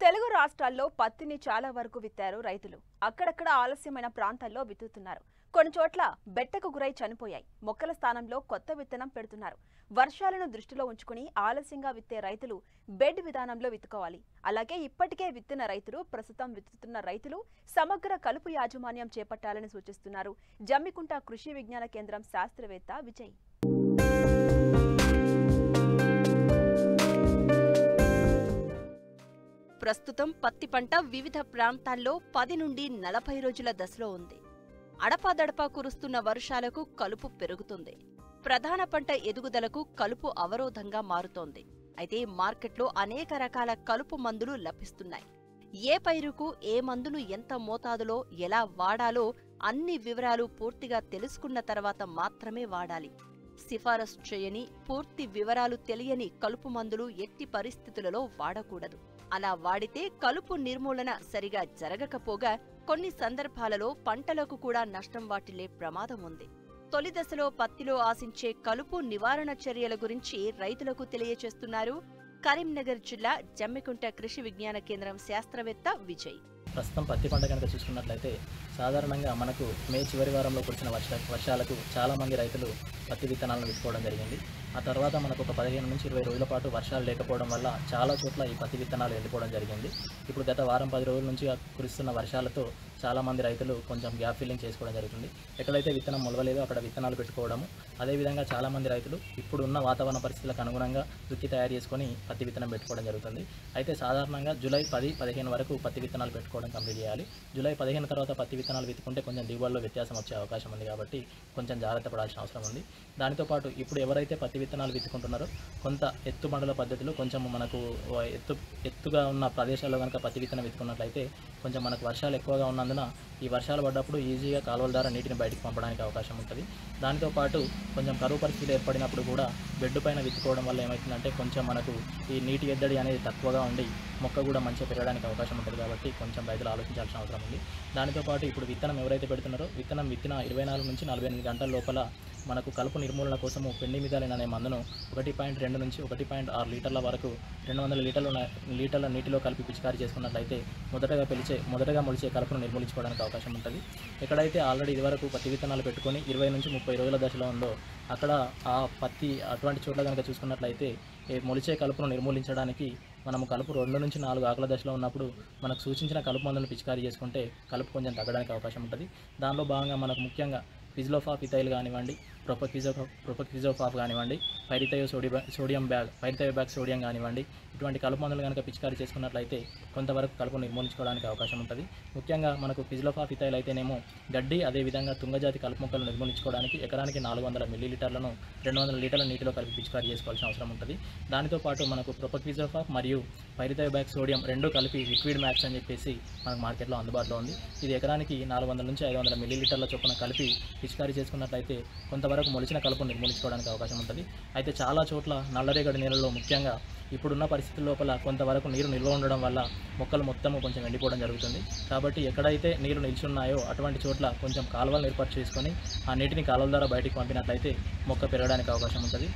తెలుగు రాష్ట్రాల్లో పత్తిని చాలా వరకు విత్తారు రైతులు. అక్కడక్కడ ఆలస్యమైన ప్రాంతాల్లో విత్తుతున్నారు. కొన్ని చోట్ల బెట్టకు గురై చనిపోయాయి. మొక్కల స్థానంలో కొత్త విత్తనం పెడుతున్నారు. వర్షాలను దృష్టిలో ఉంచుకుని ఆలస్యంగా విత్తే రైతులు బెడ్ విధానంలో విత్తుకోవాలి. అలాగే ఇప్పటికే విత్తిన రైతులు, ప్రస్తుతం విత్తుతున్న రైతులు సమగ్ర కలుపు యాజమాన్యం చేపట్టాలని సూచిస్తున్నారు జమ్మికుంట కృషి విజ్ఞాన కేంద్రం శాస్త్రవేత్త విజయ్. ప్రస్తుతం పత్తి పంట వివిధ ప్రాంతాల్లో 10 నుండి 40 రోజుల దశలో ఉంది. అడపాదడపా కురుస్తున్న వర్షాలకు కలుపు పెరుగుతుంది. ప్రధాన పంట ఎదుగుదలకు కలుపు అవరోధంగా మారుతోంది. అయితే మార్కెట్లో అనేక రకాల కలుపు మందులు లభిస్తున్నాయి. ఏ పైరుకు ఏ మందును ఎంత మోతాదులో ఎలా వాడాలో అన్ని వివరాలు పూర్తిగా తెలుసుకున్న తర్వాత మాత్రమే వాడాలి. సిఫారసు చేయని, పూర్తి వివరాలు తెలియని కలుపు మందులు ఎట్టి పరిస్థితులలో వాడకూడదు. అలా వాడితే కలుపు నిర్మూలన సరిగా జరగకపోగా కొన్ని సందర్భాలలో పంటలకు కూడా నష్టం వాటిల్లే ప్రమాదం ఉంది. తొలి దశలో పత్తిలో ఆశించే కలుపు నివారణ చర్యల గురించి రైతులకు తెలియచేస్తున్నారు కరీంనగర్ జిల్లా జమ్మికుంట కృషి విజ్ఞాన కేంద్రం శాస్త్రవేత్త విజయ్. ప్రస్తుతం పత్తి పంట కనుక చూసుకున్నట్లయితే సాధారణంగా మనకు మే చివరి వారంలో కురిసిన వర్షాలకు చాలామంది రైతులు పత్తి విత్తనాలను విత్తుకోవడం జరిగింది. ఆ తర్వాత మనకు ఒక 15 నుంచి 20 రోజుల పాటు వర్షాలు లేకపోవడం వల్ల చాలా చోట్ల ఈ పత్తి విత్తనాలు ఎండిపోవడం జరిగింది. ఇప్పుడు గత వారం 10 రోజుల నుంచి కురుస్తున్న వర్షాలతో చాలామంది రైతులు కొంచెం గ్యాప్ ఫిల్లింగ్ చేసుకోవడం జరుగుతుంది. ఎక్కడైతే విత్తనం మొలవలేదో అక్కడ విత్తనాలు పెట్టుకోవడము, అదేవిధంగా చాలామంది రైతులు ఇప్పుడున్న వాతావరణ పరిస్థితులకు అనుగుణంగా దుక్కి తయారు చేసుకొని పత్తి విత్తనం పెట్టుకోవడం జరుగుతుంది. అయితే సాధారణంగా జూలై 10-15 వరకు పత్తి విత్తనాలు పెట్టుకోవడం కంప్లీట్ చేయాలి. జూలై 15 తర్వాత పత్తి విత్తనాలు విత్తుకుంటే కొంచెం దిగుబడిలో వ్యత్యాసం వచ్చే అవకాశం ఉంది కాబట్టి కొంచెం జాగ్రత్త పడాల్సిన అవసరం ఉంది. దానితో పాటు ఇప్పుడు ఎవరైతే పత్తి విత్తనాలు విత్తుకుంటున్నారో కొంత ఎత్తు మండల పద్ధతిలో కొంచెం మనకు ఎత్తుగా ఉన్న ప్రదేశాల్లో కనుక పత్తి విత్తనం విత్తుకున్నట్లయితే కొంచెం మనకు వర్షాలు ఎక్కువగా ఉన్నందున ఈ వర్షాలు పడ్డప్పుడు ఈజీగా కాలువల ద్వారా నీటిని బయటకు పంపడానికి అవకాశం ఉంటుంది. దానితో పాటు కొంచెం కరువు పరిస్థితులు ఏర్పడినప్పుడు కూడా బెడ్ పైన విత్తుకోవడం వల్ల ఏమవుతుందంటే కొంచెం మనకు ఈ నీటి ఎద్దడి అనేది తక్కువగా ఉండి మొక్క కూడా మంచిగా పెరగడానికి అవకాశం ఉంటుంది కాబట్టి కొంచెం రైతులు ఆలోచించాల్సిన అవసరం ఉంది. దానితో పాటు ఇప్పుడు విత్తనం ఎవరైతే పెడుతున్నారో విత్తనం విత్తిన 24 నుంచి 48 గంటల లోపల మనకు కలుపు నిర్మూలన కోసము పెండిమిథాలిన్ అనే మందును 1.2 నుంచి 1.6 లీటర్ల వరకు 200 లీటర్ల నీటిలో కలిపి పిచికారీ చేసుకున్నట్లయితే మొదటగా మొలిచే కలుపును నిర్మూలించుకోవడానికి అవకాశం ఉంటుంది. ఎక్కడైతే ఆల్రెడీ ఇదివరకు పత్తి విత్తనాలు పెట్టుకొని 20 నుంచి 30 రోజుల దశలో ఉందో అక్కడ ఆ పత్తి అటువంటి చోట్ల కనుక చూసుకున్నట్లయితే మొలిచే కలుపును నిర్మూలించడానికి మనము కలుపు 2 నుంచి 4 ఆకుల దశలో ఉన్నప్పుడు మనకు సూచించిన కలుపు మందులను పిచికారీ చేసుకుంటే కలుపు కొంచెం తగ్గడానికి అవకాశం ఉంటుంది. దానిలో భాగంగా మనకు ముఖ్యంగా ఫిజ్లోఫాప్ ఇథైల్ కానివ్వండి, ప్రొపక్విజోఫాప్ కానివ్వండి, పైరిథయోబ్యాక్ సోడియం కానివ్వండి, ఇటువంటి కలుపు మందులు కనుక పిచికారీ చేసుకున్నట్లయితే కొంతవరకు కలుపు నిర్మూలించుకోవడానికి అవకాశం ఉంటుంది. ముఖ్యంగా మనకు ఫిజ్లోఫాప్ ఇథైల్ అయితేనేమో గడ్డి అదేవిధంగా తుంగజాతి కలుపు మొక్కలు నిర్మూలించుకోవడానికి ఎకరానికి 400 మిల్లీలీటర్లను 200 లీటర్ల నీటిలో కలిపి పిచికారీ చేసుకోవాల్సిన అవసరం ఉంటుంది. దానితో పాటు మనకు ప్రొపక్విజోఫాప్ మరియు పైరిథయోబ్యాక్ సోడియం రెండు కలిపి లిక్విడ్ మ్యాక్స్ అని చెప్పేసి మనకు మార్కెట్లో అందుబాటులో ఉంది. ఇది ఎకరానికి 400 నుంచి 500 మిల్లీలీటర్ల చొప్పున కలిపి పిచికారీ చేసుకున్నట్లయితే కొంతవరకు మొలిచిన కలుపు నిర్మూలించుకోవడానికి అవకాశం ఉంటుంది. అయితే చాలా చోట్ల నల్లరేగడి నీళ్ళలో ముఖ్యంగా ఇప్పుడున్న పరిస్థితుల లోపల కొంతవరకు నీరు నిల్వ ఉండడం వల్ల మొక్కలు మొత్తము కొంచెం ఎండిపోవడం జరుగుతుంది. కాబట్టి ఎక్కడైతే నీరు నిల్చున్నాయో అటువంటి చోట్ల కొంచెం కాలువలను ఏర్పాటు చేసుకొని ఆ నీటిని కాలువల ద్వారా బయటికి పంపినట్లయితే మొక్క పెరగడానికి అవకాశం ఉంటుంది.